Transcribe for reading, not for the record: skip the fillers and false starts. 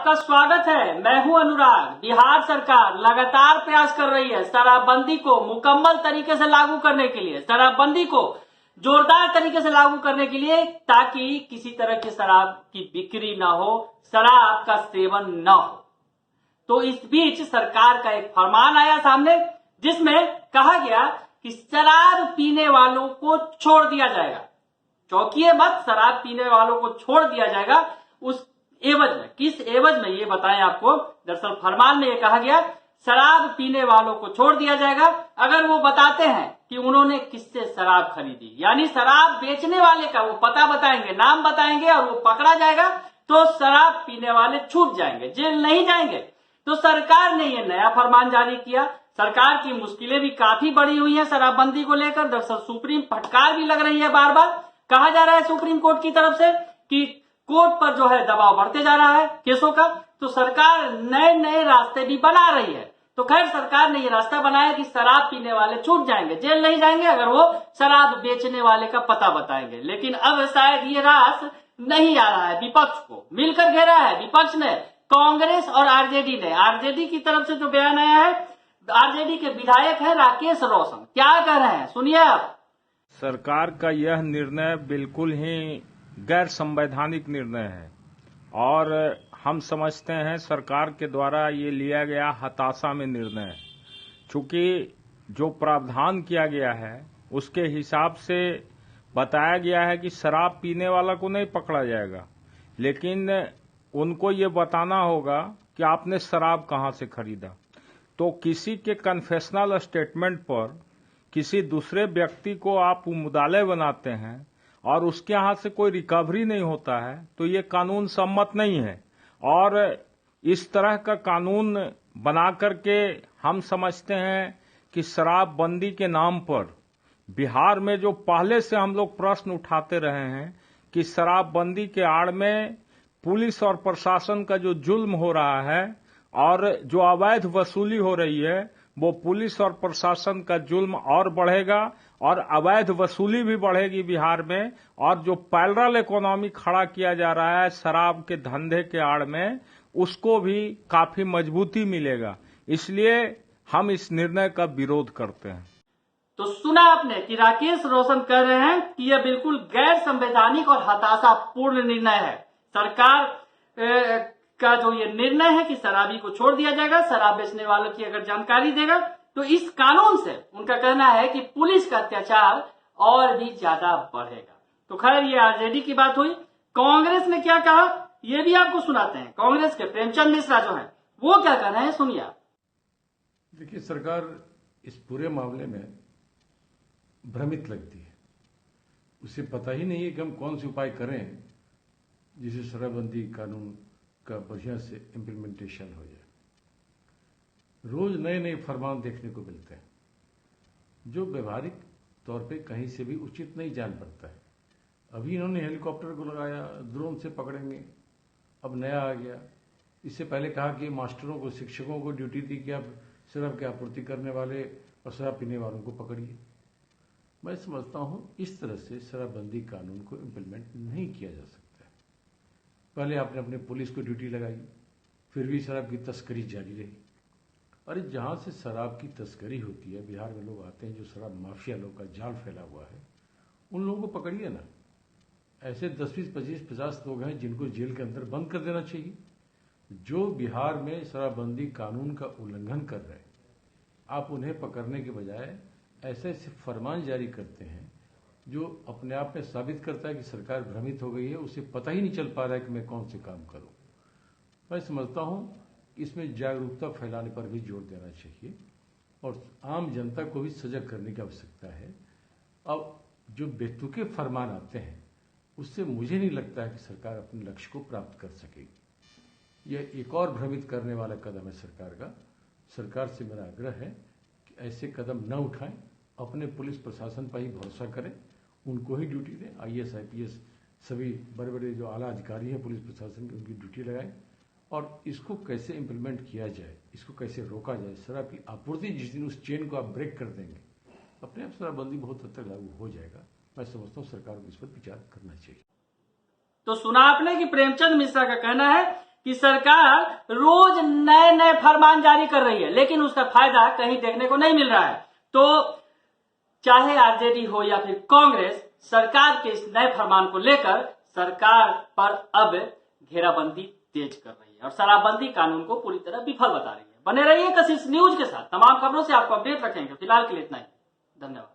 आपका स्वागत है। मैं हूं अनुराग। बिहार सरकार लगातार प्रयास कर रही है शराबबंदी को मुकम्मल तरीके से लागू करने के लिए, शराबबंदी को जोरदार तरीके से लागू करने के लिए, ताकि किसी तरह की शराब की बिक्री न हो, शराब का सेवन न हो। तो इस बीच सरकार का एक फरमान आया सामने, जिसमें कहा गया कि शराब पीने वालों को छोड़ दिया जाएगा। चौंकिए मत, शराब पीने वालों को छोड़ दिया जाएगा। उस एवज में, किस एवज में ये बताएं आपको। दरअसल फरमान में ये कहा गया शराब पीने वालों को छोड़ दिया जाएगा अगर वो बताते हैं कि उन्होंने किससे शराब खरीदी। यानी शराब बेचने वाले का वो पता बताएंगे, नाम बताएंगे, और वो पकड़ा जाएगा तो शराब पीने वाले छूट जाएंगे, जेल नहीं जाएंगे। तो सरकार ने ये नया फरमान जारी किया। सरकार की मुश्किलें भी काफी बढ़ी हुई हैं शराबबंदी को लेकर। दरअसल सुप्रीम फटकार भी लग रही है। बार बार कहा जा रहा है सुप्रीम कोर्ट की तरफ से कि कोर्ट पर जो है दबाव बढ़ते जा रहा है केसों का। तो सरकार नए नए रास्ते भी बना रही है। तो खैर, सरकार ने ये रास्ता बनाया कि शराब पीने वाले छूट जाएंगे, जेल नहीं जाएंगे अगर वो शराब बेचने वाले का पता बताएंगे। लेकिन अब शायद ये रास नहीं आ रहा है। विपक्ष को मिलकर घेरा है विपक्ष ने, कांग्रेस और आरजेडी ने। आरजेडी की तरफ से जो बयान आया है, आरजेडी के विधायक है राकेश रोशन, क्या कह रहे हैं सुनिए आप। सरकार का यह निर्णय बिल्कुल ही गैर संवैधानिक निर्णय है और हम समझते हैं सरकार के द्वारा ये लिया गया हताशा में निर्णय है। चूंकि जो प्रावधान किया गया है उसके हिसाब से बताया गया है कि शराब पीने वाला को नहीं पकड़ा जाएगा, लेकिन उनको ये बताना होगा कि आपने शराब कहां से खरीदा। तो किसी के कन्फेशनल स्टेटमेंट पर किसी दूसरे व्यक्ति को आप मुद्दाले बनाते हैं और उसके हाथ से कोई रिकवरी नहीं होता है, तो ये कानून सम्मत नहीं है। और इस तरह का कानून बना करके हम समझते हैं कि शराबबंदी के नाम पर बिहार में जो पहले से हम लोग प्रश्न उठाते रहे हैं कि शराबबंदी के आड़ में पुलिस और प्रशासन का जो जुल्म हो रहा है और जो अवैध वसूली हो रही है, वो पुलिस और प्रशासन का जुल्म और बढ़ेगा और अवैध वसूली भी बढ़ेगी बिहार में। और जो पैरेलल इकोनॉमी खड़ा किया जा रहा है शराब के धंधे के आड़ में, उसको भी काफी मजबूती मिलेगा। इसलिए हम इस निर्णय का विरोध करते हैं। तो सुना आपने कि राकेश रोशन कह रहे हैं कि यह बिल्कुल गैर संवैधानिक और हताशापूर्ण निर्णय है। सरकार का जो ये निर्णय है कि शराबी को छोड़ दिया जाएगा, शराब बेचने वालों की अगर जानकारी देगा, तो इस कानून से उनका कहना है कि पुलिस का अत्याचार और भी ज्यादा बढ़ेगा। तो खैर, ये आरजेडी की बात हुई। कांग्रेस ने क्या कहा ये भी आपको सुनाते हैं। कांग्रेस के प्रेमचंद मिश्रा जो है वो क्या कह रहे हैं, सुनिए आप। देखिए, सरकार इस पूरे मामले में भ्रमित लगती है। उसे पता ही नहीं है कि हम कौन से उपाय करें जिससे शराबबंदी कानून का बढ़िया से इम्प्लीमेंटेशन हो जाए। रोज नए नए फरमान देखने को मिलते हैं जो व्यवहारिक तौर पे कहीं से भी उचित नहीं जान पड़ता है। अभी इन्होंने हेलीकॉप्टर को लगाया, ड्रोन से पकड़ेंगे, अब नया आ गया। इससे पहले कहा कि मास्टरों को, शिक्षकों को ड्यूटी दी कि आप शराब की आपूर्ति करने वाले और शराब पीने वालों को पकड़िए। मैं समझता हूं इस तरह से शराबबंदी कानून को इम्प्लीमेंट नहीं किया जा सकता है। पहले आपने अपने पुलिस को ड्यूटी लगाई, फिर भी शराब की तस्करी जारी रही। अरे जहां से शराब की तस्करी होती है, बिहार में लोग आते हैं जो शराब माफिया लोग का जाल फैला हुआ है, उन लोगों को पकड़िए ना। ऐसे 10, 20, 25, 50 लोग हैं जिनको जेल के अंदर बंद कर देना चाहिए। जो बिहार में शराबबंदी कानून का उल्लंघन कर रहे हैं, आप उन्हें पकड़ने के बजाय ऐसे ऐसे फरमान जारी करते हैं जो अपने आप में साबित करता है कि सरकार भ्रमित हो गई है। उसे पता ही नहीं चल पा रहा है कि मैं कौन से काम करूं। मैं समझता हूं इसमें जागरूकता फैलाने पर भी जोर देना चाहिए और आम जनता को भी सजग करने की आवश्यकता है। अब जो बेतुके फरमान आते हैं उससे मुझे नहीं लगता है कि सरकार अपने लक्ष्य को प्राप्त कर सकेगी। यह एक और भ्रमित करने वाला कदम है सरकार का। सरकार से मेरा आग्रह है कि ऐसे कदम न उठाएं, अपने पुलिस प्रशासन पर ही भरोसा करें, उनको ही ड्यूटी दें। IAS, IPS सभी बड़े बड़े जो आला अधिकारी हैं पुलिस प्रशासन की, उनकी ड्यूटी लगाएं और इसको कैसे इम्प्लीमेंट किया जाए, इसको कैसे रोका जाए। शराब की आपूर्ति जिस दिन उस चेन को आप ब्रेक कर देंगे, अपने आप शराबबंदी बहुत हद तक लागू हो जाएगा। मैं समझता हूँ सरकार को इस पर विचार करना चाहिए। तो सुना आपने कि प्रेमचंद मिश्रा का कहना है कि सरकार रोज नए नए फरमान जारी कर रही है, लेकिन उसका फायदा कहीं देखने को नहीं मिल रहा है। तो चाहे आरजेडी हो या फिर कांग्रेस, सरकार के इस नए फरमान को लेकर सरकार पर अब घेराबंदी तेज कर रही है और शराबबंदी कानून को पूरी तरह विफल बता रही है। बने रहिए कशिश न्यूज के साथ, तमाम खबरों से आपको अपडेट रखेंगे। फिलहाल के लिए इतना ही, धन्यवाद।